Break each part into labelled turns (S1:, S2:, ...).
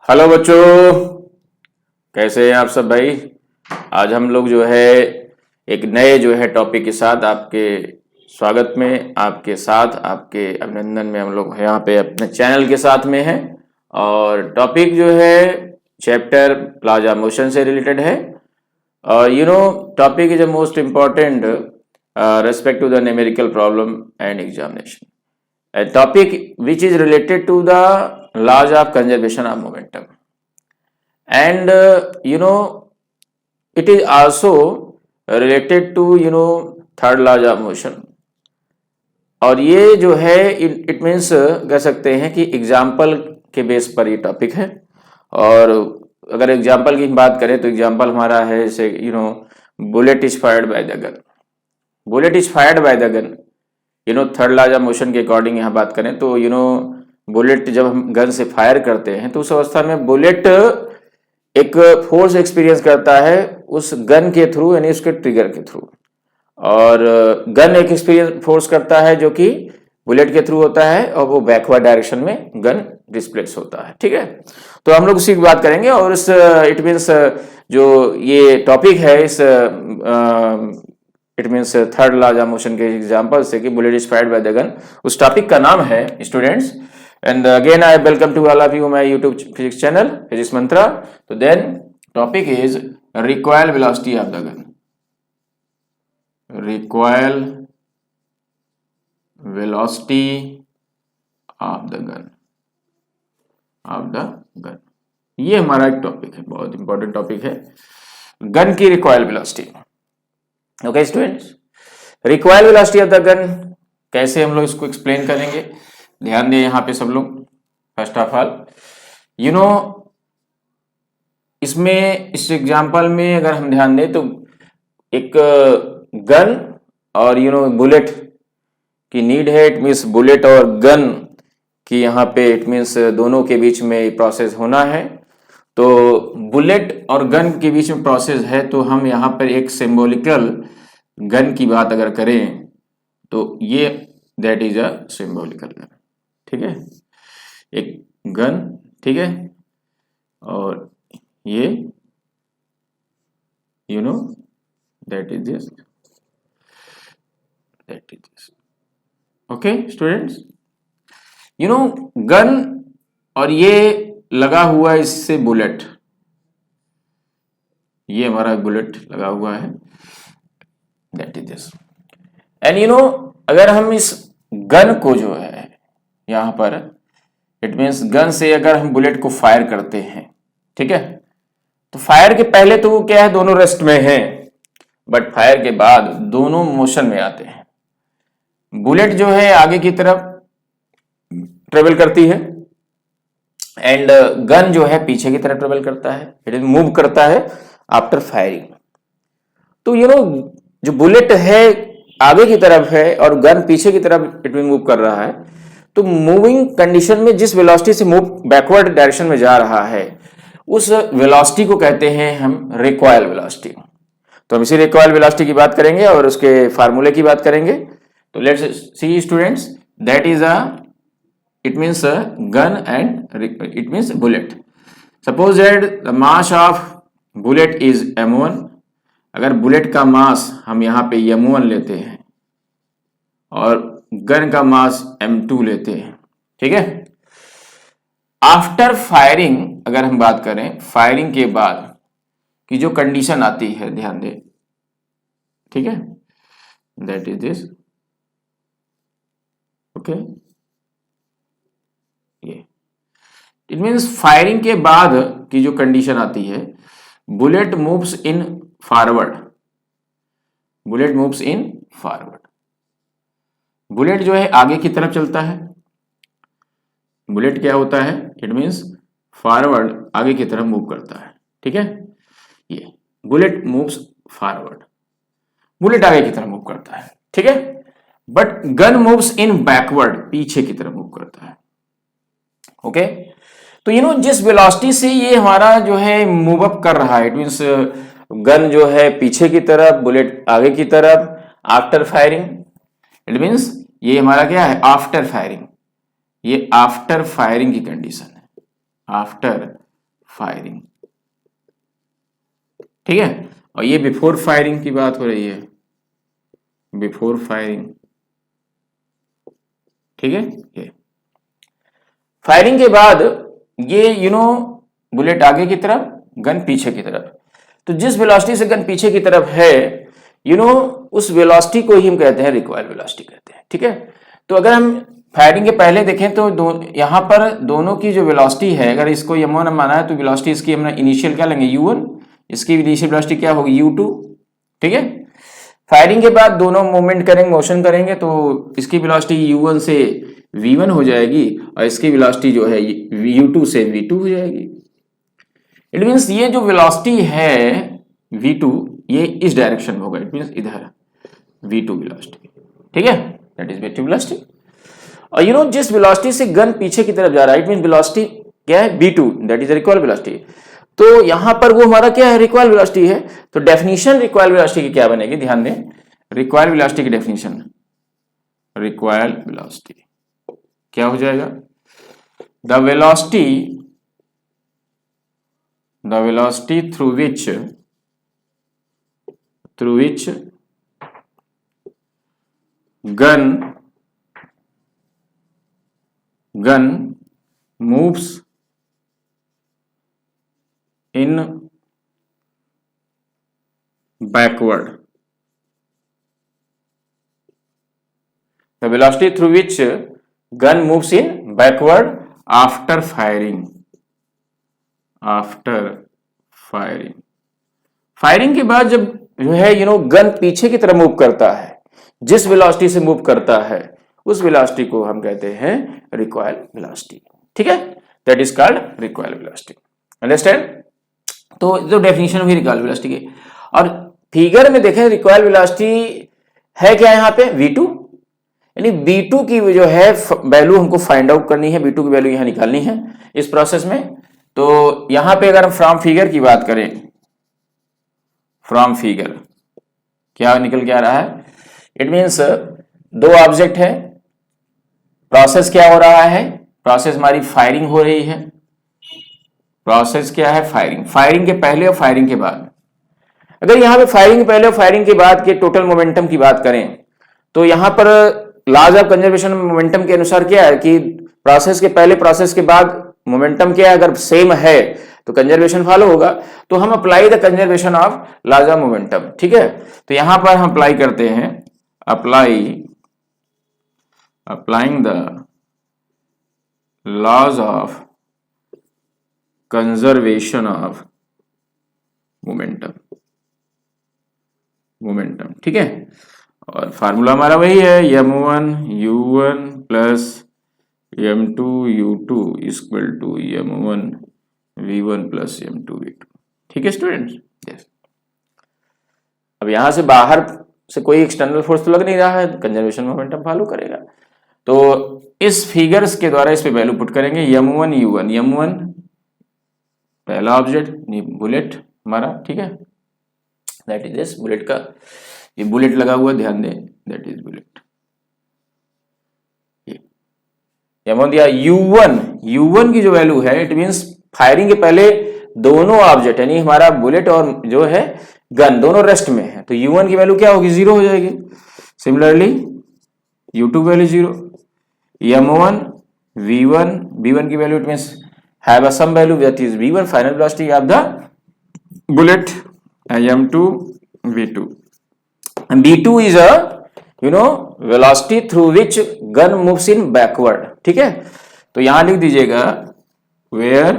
S1: Hello बच्चों, कैसे हैं आप सब भाई। आज हम लोग जो है एक नए जो है टॉपिक के साथ आपके स्वागत में, आपके साथ, आपके अभिनंदन में हम लोग यहाँ पे अपने चैनल के साथ में हैं। और टॉपिक जो है चैप्टर प्लाजा मोशन से रिलेटेड है। और topic is a most important respect to the numerical problem and examination. A topic which is related to the laws of conservation of momentum. And it is also related to third laws of motion. और ये जो है it means कह सकते हैं कि example के base पर ये टॉपिक है। और अगर एग्जाम्पल की बात करें तो एग्जाम्पल हमारा है जैसे bullet is fired by the gun. Bullet is fired by the gun, third law of motion के अकॉर्डिंग यहाँ बात करें तो बुलेट जब हम गन से फायर करते हैं तो उस अवस्था में बुलेट एक फोर्स एक्सपीरियंस करता है उस गन के थ्रू, यानी उसके ट्रिगर के थ्रू। और गन एक एक्सपीरियंस फोर्स करता है जो कि बुलेट के थ्रू होता है और वो बैकवर्ड डायरेक्शन में गन डिस्प्लेस होता है। ठीक है, तो हम लोग उसी की बात करेंगे। और इस इट मीन्स जो ये टॉपिक है इस it means third law of motion के एग्जांपल से कि bullet is fired by the gun, उस टॉपिक का नाम है students. And again I welcome to all of you my YouTube physics channel Physics Mantra. तो then topic is recoil velocity of the gun. Recoil velocity of the gun, ये हमारा एक topic है, बहुत इंपॉर्टेंट टॉपिक है, gun की recoil velocity. Okay students, recoil velocity of the gun कैसे हम लोग इसको एक्सप्लेन करेंगे, ध्यान दें यहाँ पे सब लोग। फर्स्ट ऑफ ऑल इसमें इस एग्जांपल में अगर हम ध्यान दें तो एक गन और बुलेट की नीड है। इट मीन्स बुलेट और गन की यहाँ पे इट मीन्स दोनों के बीच में प्रोसेस होना है। तो बुलेट और गन के बीच में प्रोसेस है तो हम यहाँ पर एक सिंबॉलिकल गन की बात अगर करें तो ये that is a symbolical gun. ठीक है, एक गन, ठीक है, और ये that is this, okay students. Gun और ये लगा हुआ है इससे बुलेट, ये हमारा बुलेट लगा हुआ है, दैट इज दिस। एंड अगर हम इस गन को जो है यहां पर इट मीन्स गन से अगर हम बुलेट को फायर करते हैं, ठीक है, तो फायर के पहले तो वो क्या है, दोनों रेस्ट में हैं, बट फायर के बाद दोनों मोशन में आते हैं। बुलेट जो है आगे की तरफ ट्रेवल करती है एंड गन जो है पीछे की तरफ ट्रेवल करता है, इट इज मूव करता है आफ्टर फायरिंग। तो जो बुलेट है आगे की तरफ है और गन पीछे की तरफ इट मूव कर रहा है, तो मूविंग कंडीशन में जिस वेलोसिटी से मूव बैकवर्ड डायरेक्शन में जा रहा है उस वेलोसिटी को कहते हैं हम रिकॉइल वेलोसिटी। तो हम इसी रिकॉइल वेलोसिटी की बात करेंगे और उसके फार्मूले की बात करेंगे। तो let's see students, that is it means a gun and it means bullet. Suppose that the mass of bullet is m1। अगर बुलेट का मास हम यहाँ पे m1 लेते हैं और गन का मास m2 लेते हैं, ठीक है, आफ्टर फायरिंग अगर हम बात करें, फायरिंग के बाद की जो कंडीशन आती है ध्यान दें, ठीक है, that is this, okay. It means firing के बाद की जो कंडीशन आती है, bullet moves in forward, bullet moves in forward. Bullet जो है आगे की तरफ चलता है, बुलेट क्या होता है, इट मीन्स फॉरवर्ड, आगे की तरफ मूव करता है, ठीक है, ये बुलेट मूव्स फॉरवर्ड, बुलेट आगे की तरफ मूव करता है, ठीक है, but gun moves in backward, पीछे की तरफ मूव करता है। ओके, तो जिस वेलोसिटी से ये हमारा जो है मूव अप कर रहा है, इट मींस गन जो है पीछे की तरफ, बुलेट आगे की तरफ आफ्टर फायरिंग, इट मींस ये हमारा क्या है, आफ्टर फायरिंग, ये आफ्टर फायरिंग की कंडीशन है, आफ्टर फायरिंग, ठीक है। और ये बिफोर फायरिंग की बात हो रही है, बिफोर फायरिंग, ठीक है। ये फायरिंग के बाद ये बुलेट आगे की तरफ, गन पीछे की तरफ। तो जिस वेलोसिटी से गन पीछे की तरफ है उस वेलोसिटी को ही हम कहते हैं रिकॉइल वेलोसिटी कहते हैं, ठीक है। तो अगर हम फायरिंग के पहले देखें तो यहां पर दोनों की जो वेलोसिटी है, अगर इसको m1 माना है तो वेलोसिटी इसकी हमने इनिशियल क्या लेंगे u1, इसकी इनिशियल वेलोसिटी क्या होगी u2, ठीक है। फायरिंग के बाद दोनों मूवमेंट करेंगे, मोशन करेंगे, तो इसकी वेलोसिटी u1 से v1 हो जाएगी और इसकी वेलोसिटी जो है u2 से v2 हो जाएगी। इट मीन्स ये जो वेलोसिटी है v2 ये इस डायरेक्शन में होगा, इट मीन्स इधर v2 वेलोसिटी, ठीक है, दैट इज v2 वेलोसिटी। और जिस वेलोसिटी से गन पीछे की तरफ जा रहा है, इट मीन वेलोसिटी क्या है v2, that is recoil velocity. तो यहां पर वो हमारा क्या है रिकॉइल वेलोसिटी है। तो डेफिनेशन रिकॉइल वेलोसिटी की क्या बनेगी, ध्यान दें, रिकॉइल वेलोसिटी की डेफिनेशन, रिकॉइल वेलोसिटी क्या हो जाएगा, the velocity through which gun moves in backward, the velocity through which gun moves in backward after firing, firing के बाद जब जो है गन पीछे की तरफ मूव करता है, जिस वेलोसिटी से मूव करता है उस वेलोसिटी को हम कहते हैं रिकॉइल वेलोसिटी, ठीक है, that is called recoil velocity, understand. तो जो डेफिनेशन हुई रिकॉइल वेलोसिटी की, और फिगर में देखें रिकॉइल वेलोसिटी है क्या यहाँ पे v2, यानी v2 की जो है वैल्यू हमको फाइंड आउट करनी है, v2 की वैल्यू यहाँ निकालनी है इस प्रोसेस में। तो यहां पे अगर हम फ्रॉम फिगर की बात करें, फ्रॉम फिगर क्या निकल के आ रहा है, इट मीन्स दो ऑब्जेक्ट है, प्रोसेस क्या हो रहा है, प्रोसेस हमारी फायरिंग हो रही है, प्रोसेस क्या है फायरिंग के पहले और फायरिंग के बाद। अगर यहां पे फायरिंग के पहले और फायरिंग के बाद के टोटल मोमेंटम की बात करें तो यहां पर लॉज ऑफ कंजर्वेशन मोमेंटम के अनुसार क्या है कि प्रोसेस के पहले प्रोसेस के बाद मोमेंटम क्या है, अगर सेम है तो कंजर्वेशन फॉलो होगा। तो हम apply the conservation of laws of momentum, ठीक है। तो यहां पर हम अप्लाई करते हैं, applying the laws of conservation of momentum, ठीक है। और फार्मूला हमारा वही है m1 u1 plus m2 u2 equal to m1 v1 plus m2 v2, ठीक है स्टूडेंट्स, यस। अब यहां से बाहर से कोई एक्सटर्नल फोर्स तो लग नहीं रहा है, कंजर्वेशन मोमेंटम फॉलो करेगा। तो इस फिगर्स के द्वारा इस पे वैल्यू पुट करेंगे, m1 u1, m1 पहला ऑब्जेक्ट बुलेट हमारा, ठीक है, दैट इज दिस बुलेट का, ये बुलेट लगा हुआ ध्यान दें, दैट इज बुलेट, m1 दिया, u1 की जो वैल्यू है इट मींस फायरिंग के पहले दोनों ऑब्जेक्ट यानी हमारा बुलेट और जो है गन दोनों रेस्ट में है, तो u1 की वैल्यू क्या होगी, 0 हो जाएगी। Similarly u2 value 0, m1 v1 की value it means have a some value that is v1 final velocity of the bullet, m2 v2, and v2 is a velocity through which gun moves in backward, ठीक है। तो यहां लिख दीजिएगा where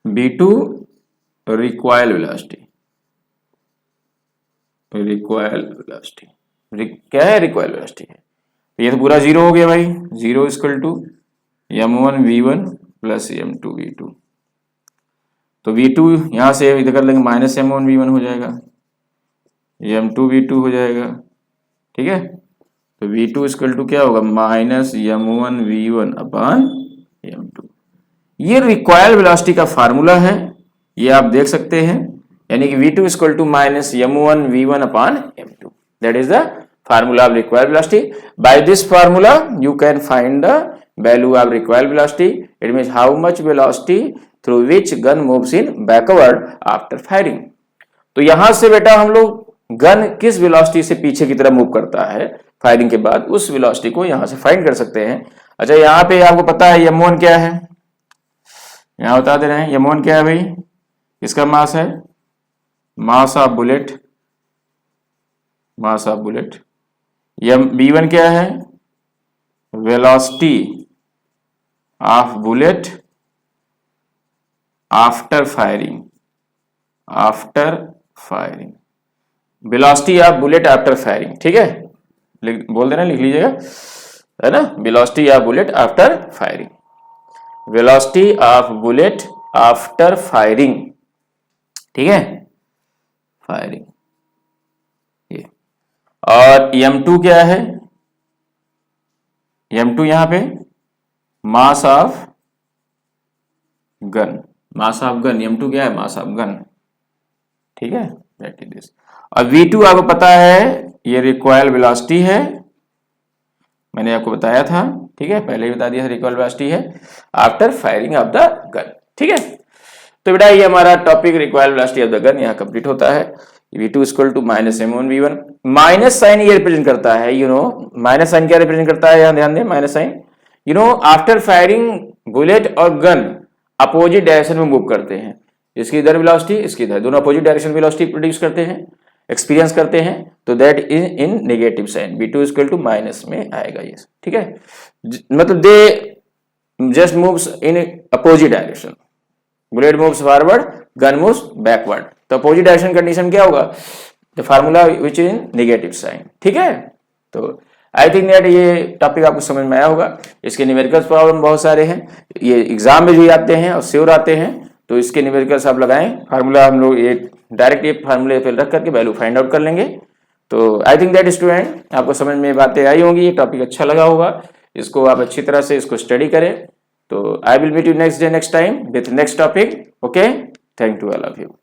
S1: v2 recoil velocity, क्या है recoil velocity है, तो ये तो पूरा 0 हो गया भाई, 0 equal to m1 v1 plus m2 v2, तो v2 यहां से इधर कर लेंगे माइनस m1 v1 हो जाएगा, m2 v2 हो जाएगा, ठीक है। तो v2 इक्वल टू क्या होगा, minus m1 v1 upon m2। ये रिक्वायर्ड वेलोसिटी का फार्मूला है, ये आप देख सकते हैं, यानी कि v2 equal to minus m1 v1 upon m2, that is the formula of required velocity. By this formula you can find the value of recoil velocity. It means how much velocity through which gun moves in backward after firing. तो यहां से बेटा हम लोग gun किस velocity से पीछे की तरफ मूव करता है फायरिंग के बाद, उस वेलोसिटी को यहां से फाइंड कर सकते हैं। अच्छा, यहाँ पे आपको पता है m1 क्या है, यहां बता दे रहे हैं m1 क्या है भाई, इसका मास है mass of bullet, mass of bullet. b1 क्या है, velocity of bullet after firing, after firing, velocity of bullet after firing. ठीक है, बोल देना, लिख लीजिएगा, है ना, velocity of bullet after firing, velocity of bullet after firing. ठीक है, फायरिंग ये। और m2 क्या है, m2 यहां पे mass of gun, mass of gun, m2 क्या है, मास ऑफ गन। ठीक है, दैट इज दिस। और v2 आपको पता है ये रिकॉइल वेलोसिटी है, मैंने आपको बताया था, ठीक है, पहले ही बता दिया था, रिकॉइल वेलोसिटी है after firing of the gun. ठीक है, तो बेटा ये हमारा topic recoil velocity of the gun यहाँ कंप्लीट होता है। v2 equal to minus m1 v1, minus sign ये रिप्रेजेंट करता है, यू नो, माइनस साइन क्या रिप्रेजेंट करता है, यहाँ ध्यान दें, minus sign, you know, after firing bullet और गन अपोजिट डायरेक्शन में मूव करते हैं, इसकी इधर वेलोसिटी, इसकी इधर, दोनों अपोजिट डायरेक्शन वेलोसिटी प्रोड्यूस करते हैं, एक्सपीरियंस करते हैं, तो that is in negative sign, v2 equal to minus में आएगा ये। ठीक है, मतलब they just moves in opposite direction, bullet moves forward, gun moves backward, तो अपोजिट डायरेक्शन कंडीशन क्या होगा, the formula which is in negative sign. ठीक है, तो आई थिंक दैट ये टॉपिक आपको समझ में आया होगा। इसके न्यूमेरिकल्स प्रॉब्लम बहुत सारे हैं, ये एग्जाम में भी आते हैं और श्योर आते हैं, तो इसके न्यूमेरिकल्स आप लगाएं, फार्मूला हम लोग ये डायरेक्ट ये फार्मूले पे रख करके वैल्यू फाइंड आउट कर लेंगे। तो आई थिंक दैट स्टूडेंट आपको समझ में बातें आई होंगी, ये टॉपिक अच्छा लगा होगा, इसको आप अच्छी तरह से इसको स्टडी करें। तो I will meet you next day next time with next topic. Okay, thank you all of you.